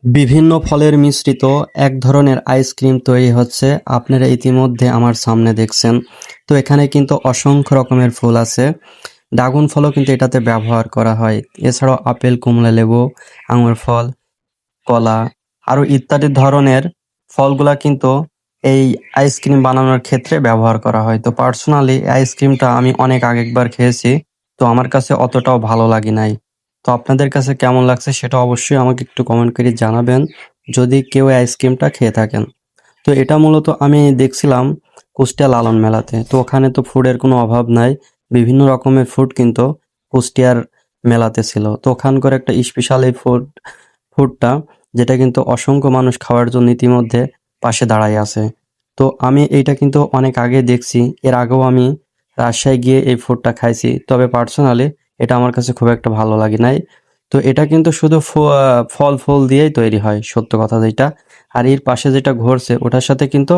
বিভিন্ন ফলের মিশ্রিত এক ধরনের আইসক্রিম তৈরি হচ্ছে। আপনারা ইতিমধ্যে আমার সামনে দেখছেন। তো এখানে কিন্তু অসংখ্য রকমের ফুল আছে। ড্রাগন ফলও কিন্তু এটাতে ব্যবহার করা হয়। এছাড়াও আপেল, কমলা লেবু, আঙুর ফল, কলা আরও ইত্যাদি ধরনের ফলগুলা কিন্তু এই আইসক্রিম বানানোর ক্ষেত্রে ব্যবহার করা হয়। তো পার্সোনালি আইসক্রিমটা আমি অনেক আগেকবার খেয়েছি। তো আমার কাছে অতটাও ভালো লাগে নাই। তো আপনাদের কাছে কেমন লাগছে সেটা অবশ্যই আমাকে একটু কমেন্ট করে জানাবেন, যদি কেউ এই আইসক্রিমটা খেয়ে থাকেন। তো এটা মূলত আমি দেখছিলাম কুষ্টিয়া লালন মেলাতে। তো ওখানে তো ফুডের কোনো অভাব নাই। বিভিন্ন রকমের ফুড কিন্তু কুষ্টিয়ার মেলাতে ছিল। তো ওখানকার একটা স্পেশাল এই ফুডটা যেটা কিন্তু অসংখ্য মানুষ খাওয়ার জন্য ইতিমধ্যে পাশে দাঁড়ায় আছে। তো আমি এইটা কিন্তু অনেক আগে দেখছি। এর আগেও আমি রাজশাহী গিয়ে এই ফুডটা খাইছি। তবে পার্সোনালি এটা আমার কাছে খুব একটা ভালো লাগে নাই। তো এটা কিন্তু শুধু ফল দিয়েই তৈরি হয়, সত্য কথা যেটা। আর এর পাশে যেটা ঘটছে ওটার সাথে কিন্তু